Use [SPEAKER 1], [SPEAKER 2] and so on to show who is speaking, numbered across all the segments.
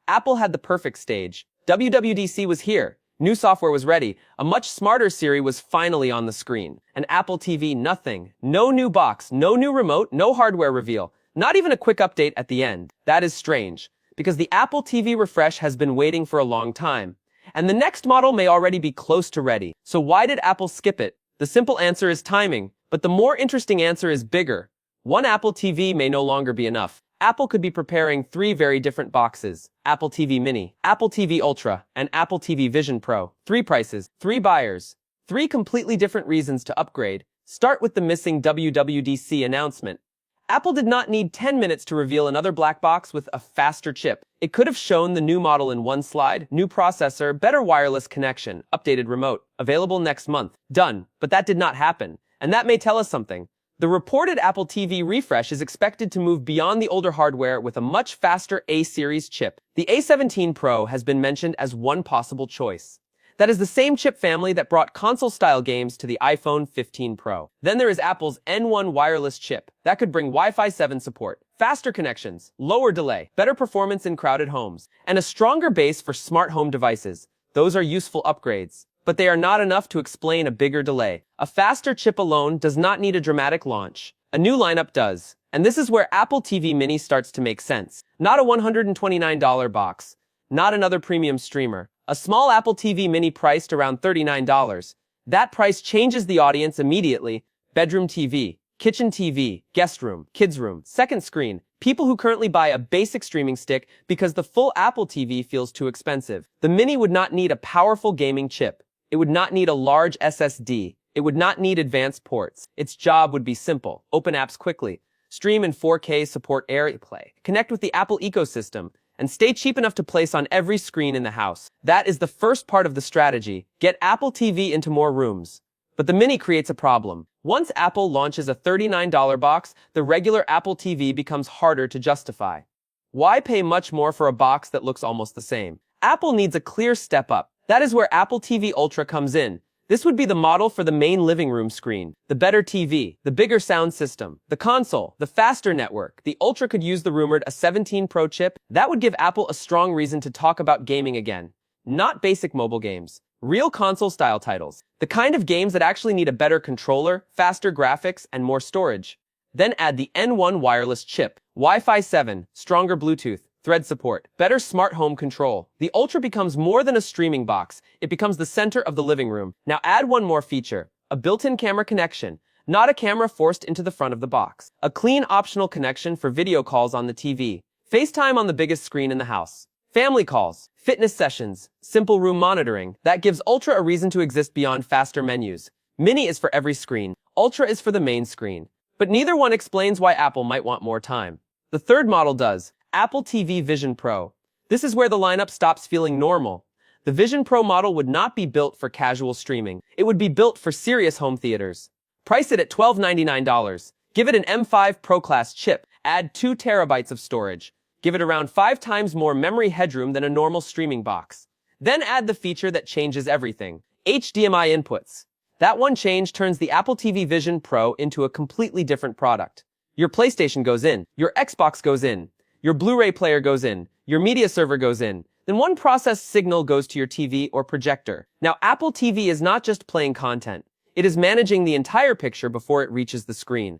[SPEAKER 1] Apple had the perfect stage. WWDC was here. New software was ready. A much smarter Siri was finally on the screen. An Apple TV, nothing. No new box, no new remote, no hardware reveal. Not even a quick update at the end. That is strange, because the Apple TV refresh has been waiting for a long time. And the next model may already be close to ready. So why did Apple skip it? The simple answer is timing, but the more interesting answer is bigger. One Apple TV may no longer be enough. Apple could be preparing 3 very different boxes: Apple TV Mini, Apple TV Ultra, and Apple TV Vision Pro. 3 prices, 3 buyers, 3 completely different reasons to upgrade. Start with the missing WWDC announcement. Apple did not need 10 minutes to reveal another black box with a faster chip. It could have shown the new model in one slide: new processor, better wireless connection, updated remote, available next month. Done. But that did not happen. And that may tell us something. The reported Apple TV refresh is expected to move beyond the older hardware with a much faster A-series chip. The A17 Pro has been mentioned as one possible choice. That is the same chip family that brought console-style games to the iPhone 15 Pro. Then there is Apple's N1 wireless chip. That could bring Wi-Fi 7 support, faster connections, lower delay, better performance in crowded homes, and a stronger base for smart home devices. Those are useful upgrades, but they are not enough to explain a bigger delay. A faster chip alone does not need a dramatic launch. A new lineup does. And this is where Apple TV Mini starts to make sense. Not a $129 box. Not another premium streamer. A small Apple TV Mini priced around $39. That price changes the audience immediately. Bedroom TV, kitchen TV, guest room, kids room, second screen. People who currently buy a basic streaming stick because the full Apple TV feels too expensive. The Mini would not need a powerful gaming chip. It would not need a large SSD. It would not need advanced ports. Its job would be simple. Open apps quickly. Stream in 4K, support AirPlay. Connect with the Apple ecosystem. And stay cheap enough to place on every screen in the house. That is the first part of the strategy. Get Apple TV into more rooms. But the Mini creates a problem. Once Apple launches a $39 box, the regular Apple TV becomes harder to justify. Why pay much more for a box that looks almost the same? Apple needs a clear step up. That is where Apple TV Ultra comes in. This would be the model for the main living room screen, the better TV, the bigger sound system, the console, the faster network. The Ultra could use the rumored A17 Pro chip. That would give Apple a strong reason to talk about gaming again. Not basic mobile games. Real console-style titles. The kind of games that actually need a better controller, faster graphics, and more storage. Then add the N1 wireless chip, Wi-Fi 7, stronger Bluetooth, Thread support, better smart home control. The Ultra becomes more than a streaming box. It becomes the center of the living room. Now add one more feature, a built-in camera connection, not a camera forced into the front of the box. A clean optional connection for video calls on the TV. FaceTime on the biggest screen in the house. Family calls, fitness sessions, simple room monitoring. That gives Ultra a reason to exist beyond faster menus. Mini is for every screen. Ultra is for the main screen. But neither one explains why Apple might want more time. The third model does. Apple TV Vision Pro. This is where the lineup stops feeling normal. The Vision Pro model would not be built for casual streaming. It would be built for serious home theaters. Price it at $1,299. Give it an M5 Pro Class chip. Add 2 terabytes of storage. Give it around 5 times more memory headroom than a normal streaming box. Then add the feature that changes everything. HDMI inputs. That one change turns the Apple TV Vision Pro into a completely different product. Your PlayStation goes in. Your Xbox goes in. Your Blu-ray player goes in, your media server goes in, then one processed signal goes to your TV or projector. Now, Apple TV is not just playing content. It is managing the entire picture before it reaches the screen.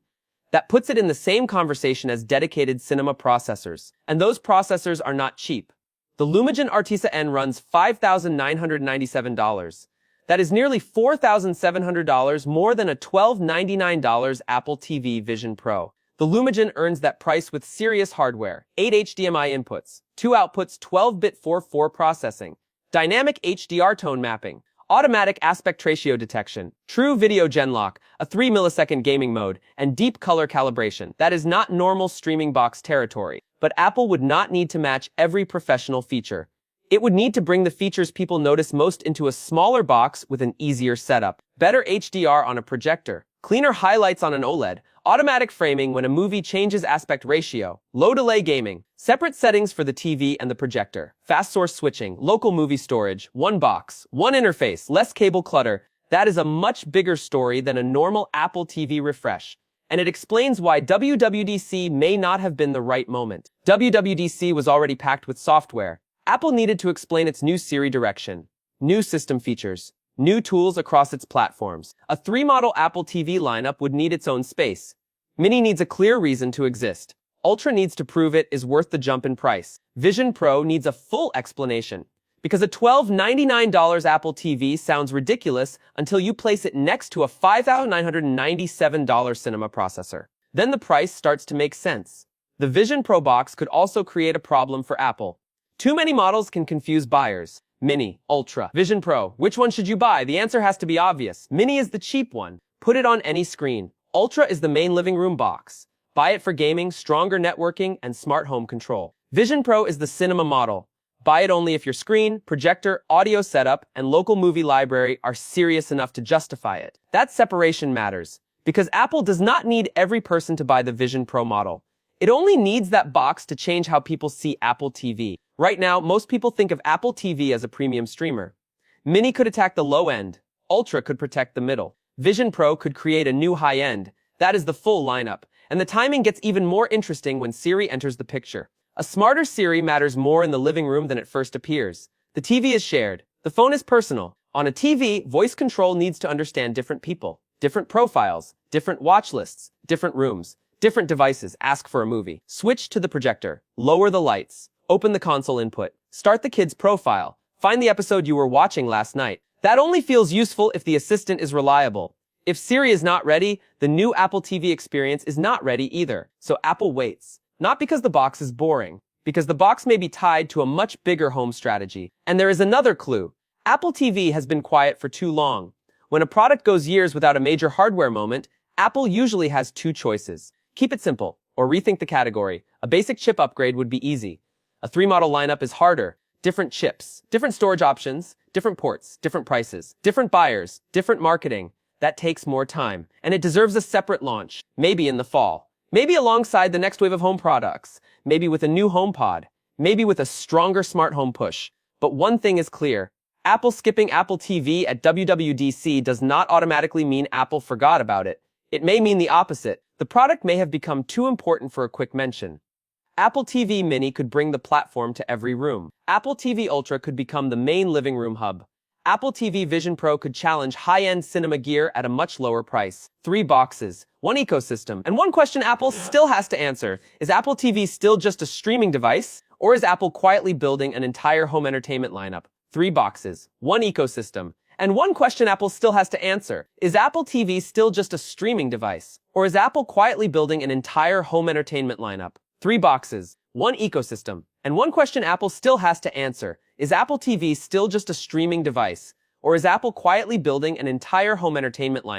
[SPEAKER 1] That puts it in the same conversation as dedicated cinema processors. And those processors are not cheap. The Lumagen Artisa N runs $5,997. That is nearly $4,700 more than a $1,299 Apple TV Vision Pro. The Lumagen earns that price with serious hardware, 8 HDMI inputs, 2 outputs, 12-bit 4:4 processing, dynamic HDR tone mapping, automatic aspect ratio detection, true video genlock, a 3-millisecond gaming mode, and deep color calibration. That is not normal streaming box territory, but Apple would not need to match every professional feature. It would need to bring the features people notice most into a smaller box with an easier setup. Better HDR on a projector, cleaner highlights on an OLED, automatic framing when a movie changes aspect ratio, low delay gaming, separate settings for the TV and the projector, fast source switching, local movie storage, one box, one interface, less cable clutter. That is a much bigger story than a normal Apple TV refresh. And it explains why WWDC may not have been the right moment. WWDC was already packed with software. Apple needed to explain its new Siri direction, new system features, new tools across its platforms. A three-model Apple TV lineup would need its own space. Mini needs a clear reason to exist. Ultra needs to prove it is worth the jump in price. Vision Pro needs a full explanation. Because a $1,299 Apple TV sounds ridiculous until you place it next to a $5,997 cinema processor. Then the price starts to make sense. The Vision Pro box could also create a problem for Apple. Too many models can confuse buyers. Mini, Ultra, Vision Pro. Which one should you buy? The answer has to be obvious. Mini is the cheap one. Put it on any screen. Ultra is the main living room box. Buy it for gaming, stronger networking, and smart home control. Vision Pro is the cinema model. Buy it only if your screen, projector, audio setup, and local movie library are serious enough to justify it. That separation matters, because Apple does not need every person to buy the Vision Pro model. It only needs that box to change how people see Apple TV. Right now, most people think of Apple TV as a premium streamer. Mini could attack the low end. Ultra could protect the middle. Vision Pro could create a new high end. That is the full lineup. And the timing gets even more interesting when Siri enters the picture. A smarter Siri matters more in the living room than it first appears. The TV is shared. The phone is personal. On a TV, voice control needs to understand different people, different profiles, different watch lists, different rooms, different devices. Ask for a movie. Switch to the projector. Lower the lights. Open the console input. Start the kid's profile. Find the episode you were watching last night. That only feels useful if the assistant is reliable. If Siri is not ready, the new Apple TV experience is not ready either. So Apple waits. Not because the box is boring, because the box may be tied to a much bigger home strategy. And there is another clue. Apple TV has been quiet for too long. When a product goes years without a major hardware moment, Apple usually has two choices. Keep it simple, or rethink the category. A basic chip upgrade would be easy. A three-model lineup is harder. Different chips, different storage options, different ports, different prices, different buyers, different marketing. That takes more time, and it deserves a separate launch, maybe in the fall. Maybe alongside the next wave of home products, maybe with a new HomePod, maybe with a stronger smart home push. But one thing is clear. Apple skipping Apple TV at WWDC does not automatically mean Apple forgot about it. It may mean the opposite. The product may have become too important for a quick mention. Apple TV Mini could bring the platform to every room. Apple TV Ultra could become the main living room hub. Apple TV Vision Pro could challenge high-end cinema gear at a much lower price. 3 boxes, 1 ecosystem. And one question Apple still has to answer. Is Apple TV still just a streaming device? Or is Apple quietly building an entire home entertainment lineup? 3 boxes, 1 ecosystem. And one question Apple still has to answer. Is Apple TV still just a streaming device? Or is Apple quietly building an entire home entertainment lineup? 3 boxes, 1 ecosystem. And one question Apple still has to answer. Is Apple TV still just a streaming device? Or is Apple quietly building an entire home entertainment lineup?